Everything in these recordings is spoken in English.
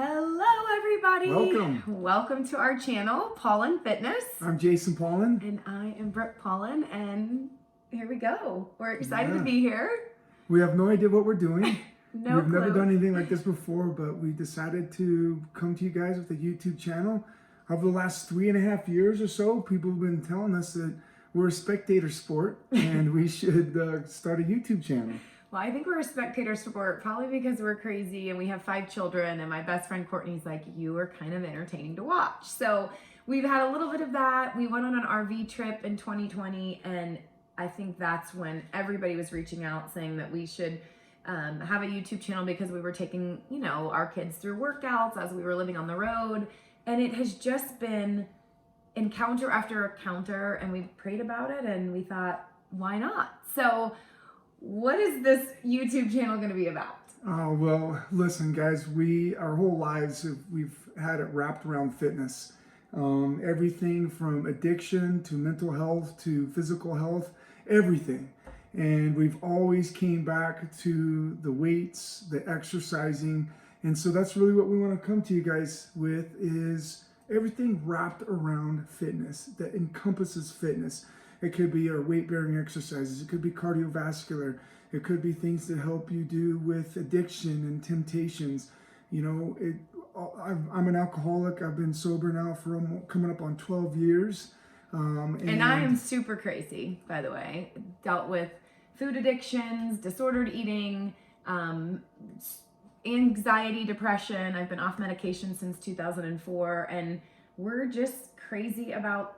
Hello, everybody. Welcome. Welcome to our channel, Pollen Fitness. I'm Jason Paulin. And I am Brooke Paulin, and here we go. We're excited to be here. We have no idea what we're doing. We've never done anything like this before, but we decided to come to you guys with a YouTube channel. Over the last 3.5 years or so, people have been telling us that we're a spectator sport and we should start a YouTube channel. Well, I think we're a spectator sport probably because we're crazy and we have 5 children, and my best friend Courtney's like, you are kind of entertaining to watch. So we've had a little bit of that. We went on an RV trip in 2020, and I think that's when everybody was reaching out saying that we should have a YouTube channel because we were taking, our kids through workouts as we were living on the road. And it has just been encounter after encounter, and we prayed about it and we thought, why not? So what is this YouTube channel going to be about? Oh, well, listen, guys, our whole lives, we've had it wrapped around fitness. Everything from addiction to mental health to physical health, everything. And we've always came back to the weights, the exercising. And so that's really what we want to come to you guys with, is everything wrapped around fitness that encompasses fitness. It could be our weight-bearing exercises. It could be cardiovascular. It could be things that help you do with addiction and temptations. I'm an alcoholic. I've been sober now for coming up on 12 years. And I am super crazy, by the way. Dealt with food addictions, disordered eating, anxiety, depression. I've been off medication since 2004, and we're just crazy about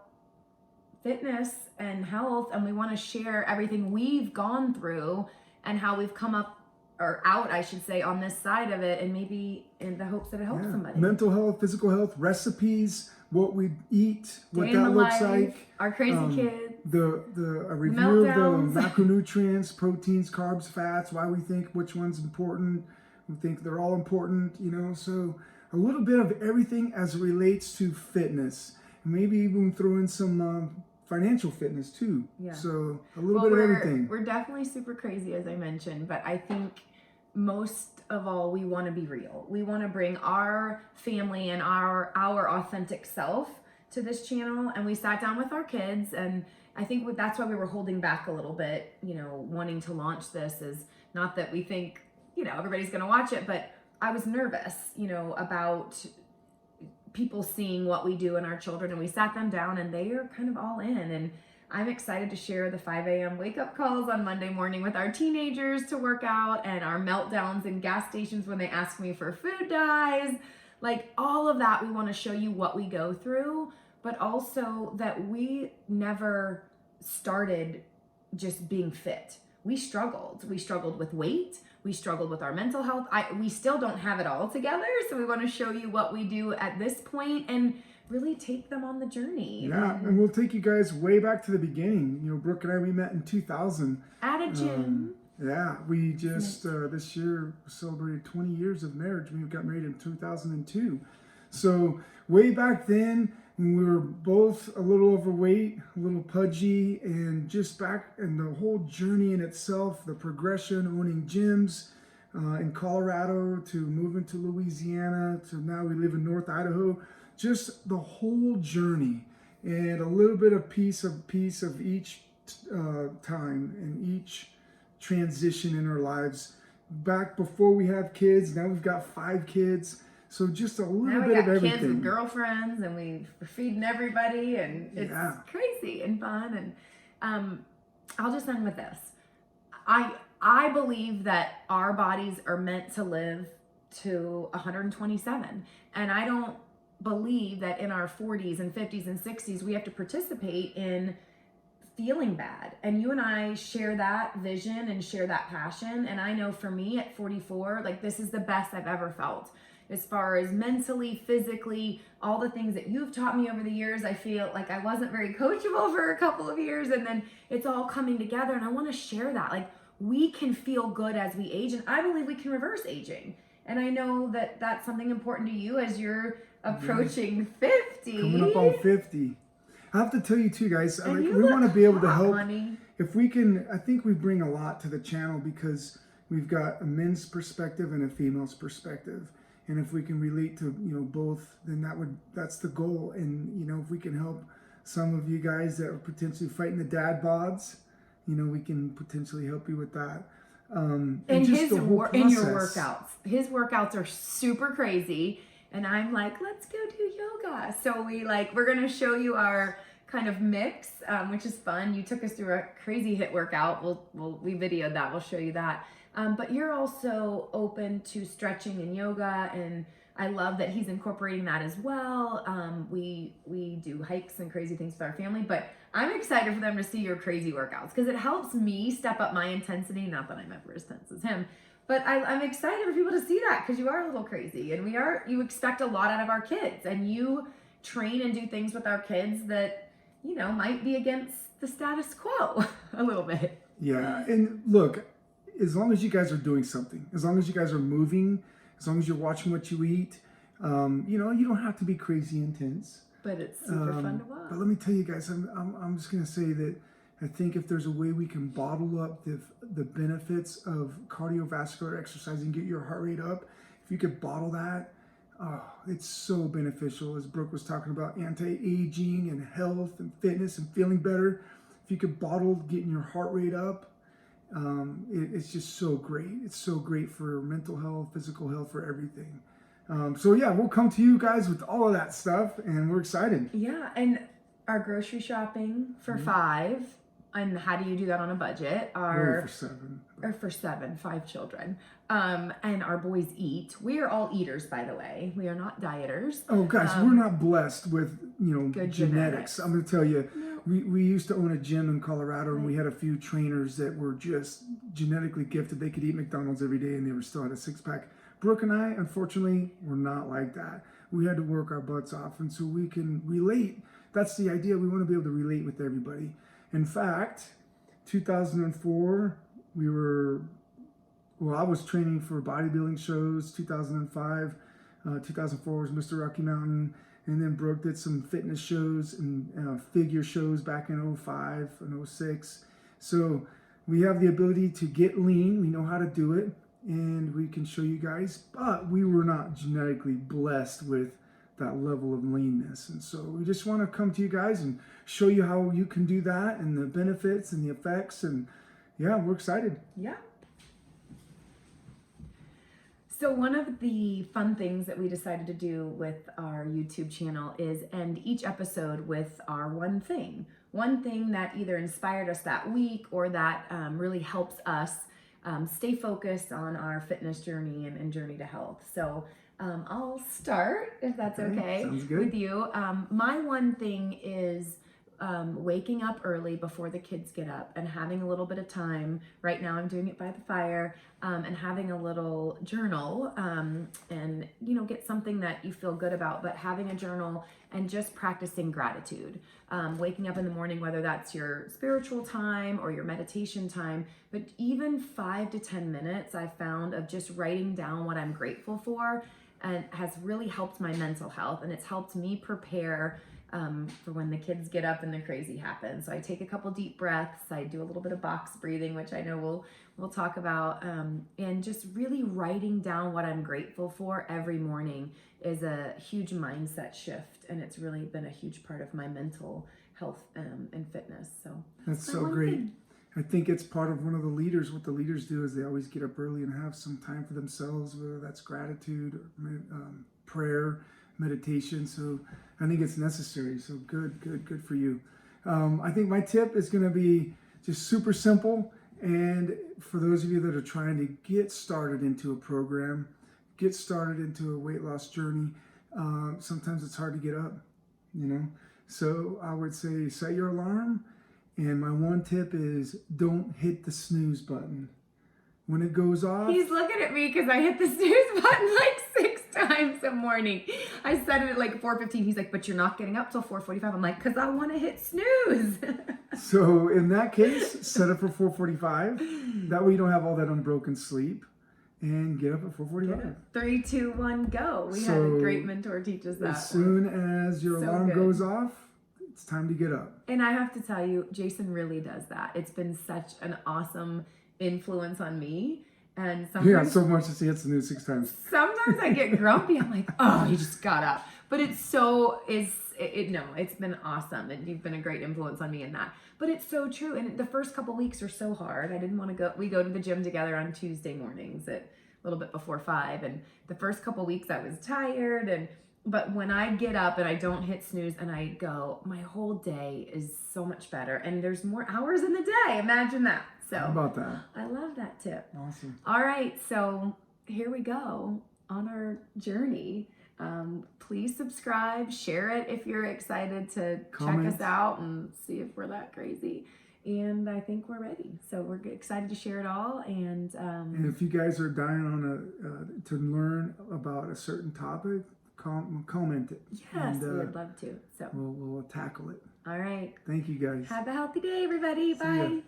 fitness and health, and we want to share everything we've gone through and how we've come up, or out, I should say, on this side of it, and maybe in the hopes that it helps somebody. Mental health, physical health, recipes, what we eat, what Day in that the looks life, like. our crazy kids. A review of the macronutrients, proteins, carbs, fats, why we think which one's important. We think they're all important, so a little bit of everything as it relates to fitness. Maybe even throw in some financial fitness too. Yeah. So a little bit of everything. We're definitely super crazy, as I mentioned, but I think most of all, we want to be real. We want to bring our family and our authentic self to this channel. And we sat down with our kids, and I think that's why we were holding back a little bit, wanting to launch this. Is not that we think, everybody's going to watch it, but I was nervous, about people seeing what we do in our children, and we sat them down and they are kind of all in. And I'm excited to share the 5 a.m. wake up calls on Monday morning with our teenagers to work out, and our meltdowns in gas stations when they ask me for food dyes, like all of that. We want to show you what we go through, but also that we never started just being fit. We struggled with weight. We struggled with our mental health. We still don't have it all together. So we want to show you what we do at this point and really take them on the journey. Yeah, and we'll take you guys way back to the beginning. Brooke and I, we met in 2000. At a gym. Yeah, we just, this year celebrated 20 years of marriage. We got married in 2002. So way back then, when we were both a little overweight, a little pudgy, and just back in the whole journey in itself, the progression, owning gyms in Colorado to moving to Louisiana to now we live in North Idaho, just the whole journey and a little bit of piece of each time and each transition in our lives. Back before we have kids, now we've got 5 kids. So just a little bit of everything. Kids and girlfriends, and we're feeding everybody, and it's crazy and fun. And I'll just end with this. I believe that our bodies are meant to live to 127, and I don't believe that in our 40s and 50s and 60s we have to participate in feeling bad. And you and I share that vision and share that passion. And I know for me at 44, like, this is the best I've ever felt. As far as mentally, physically, all the things that you've taught me over the years. I feel like I wasn't very coachable for a couple of years, and then it's all coming together, and I want to share that. Like, we can feel good as we age, and I believe we can reverse aging. And I know that that's something important to you as you're approaching 50. Coming up on 50. I have to tell you too, guys, we want to be able to help. Honey. If we can, I think we bring a lot to the channel because we've got a men's perspective and a female's perspective. And if we can relate to, both, then that's the goal. And, if we can help some of you guys that are potentially fighting the dad bods, we can potentially help you with that. And just the whole in your process. his workouts are super crazy. And I'm like, let's go do yoga. So we're going to show you our kind of mix, which is fun. You took us through a crazy HIIT workout. We videoed that. We'll show you that. But you're also open to stretching and yoga, and I love that he's incorporating that as well. We do hikes and crazy things with our family, but I'm excited for them to see your crazy workouts because it helps me step up my intensity. Not that I'm ever as tense as him, but I'm excited for people to see that because you are a little crazy, and you expect a lot out of our kids, and you train and do things with our kids that, might be against the status quo a little bit. Yeah. And look, as long as you guys are doing something, as long as you guys are moving, as long as you're watching what you eat, you don't have to be crazy intense. But it's super fun to watch. But let me tell you guys, I'm just going to say that I think if there's a way we can bottle up the benefits of cardiovascular exercise and get your heart rate up, if you could bottle that, it's so beneficial. As Brooke was talking about anti-aging and health and fitness and feeling better, if you could bottle getting your heart rate up, it's just so great. It's so great for mental health, physical health, for everything. So yeah, we'll come to you guys with all of that stuff, and we're excited. Yeah, and our grocery shopping for 5, and how do you do that on a budget? Really for 7. 5 children. And our boys eat. We are all eaters, by the way. We are not dieters. Oh, guys, we're not blessed with, good genetics. I'm going to tell you, we used to own a gym in Colorado, and we had a few trainers that were just genetically gifted. They could eat McDonald's every day, and they were still at a 6-pack. Brooke and I, unfortunately, were not like that. We had to work our butts off, and so we can relate. That's the idea. We want to be able to relate with everybody. In fact, 2004, I was training for bodybuilding shows. 2005, 2004 was Mr. Rocky Mountain. And then Brooke did some fitness shows and figure shows back in 05 and 06. So we have the ability to get lean. We know how to do it, and we can show you guys. But we were not genetically blessed with that level of leanness. And so we just want to come to you guys and show you how you can do that and the benefits and the effects. And yeah, we're excited. Yeah. So one of the fun things that we decided to do with our YouTube channel is end each episode with our one thing that either inspired us that week or that really helps us stay focused on our fitness journey and journey to health. So I'll start, if that's okay with you. My one thing is waking up early before the kids get up and having a little bit of time. Right now I'm doing it by the fire, and having a little journal, and get something that you feel good about, but having a journal and just practicing gratitude. Waking up in the morning, whether that's your spiritual time or your meditation time, but even 5 to 10 minutes I found of just writing down what I'm grateful for, and has really helped my mental health, and it's helped me prepare for when the kids get up and the crazy happens. So I take a couple deep breaths. I do a little bit of box breathing, which I know we'll talk about, and just really writing down what I'm grateful for every morning is a huge mindset shift, and it's really been a huge part of my mental health and fitness. So that's so great. I think it's part of one of the leaders. What the leaders do is they always get up early and have some time for themselves, whether that's gratitude or prayer, meditation. So I think it's necessary. So good for you. I think my tip is going to be just super simple. And for those of you that are trying to get started into a program, get started into a weight loss journey, sometimes it's hard to get up, So I would say set your alarm. And my one tip is don't hit the snooze button. When it goes off... He's looking at me because I hit the snooze button like 6 times a morning. I set it at like 4:15. He's like, but you're not getting up till 4:45. I'm like, because I want to hit snooze. So in that case, set it for 4:45. That way you don't have all that unbroken sleep. And get up at 4:45. 3, 2, 1, go. We had a great mentor teach us that. As soon as your alarm goes off, it's time to get up. And I have to tell you, Jason really does that. It's been such an awesome influence on me. And Yeah, sometimes so much as he hits the news 6 times. sometimes I get grumpy. I'm like, oh, he just got up. But it's been awesome. And you've been a great influence on me in that. But it's so true. And the first couple weeks are so hard. I didn't want to go. We go to the gym together on Tuesday mornings at a little bit before 5. And the first couple weeks I was tired. But when I get up and I don't hit snooze and I go, my whole day is so much better. And there's more hours in the day. Imagine that. So How about that? I love that tip. Awesome. All right, so here we go on our journey. Please subscribe, share it if you're excited to Comment. check us out and see if we're that crazy. And I think we're ready. So we're excited to share it all. And if you guys are dying on to learn about a certain topic, comment it. yes, and, we would love to. So we'll tackle it. all right. Thank you guys. Have a healthy day, everybody. See ya. Bye.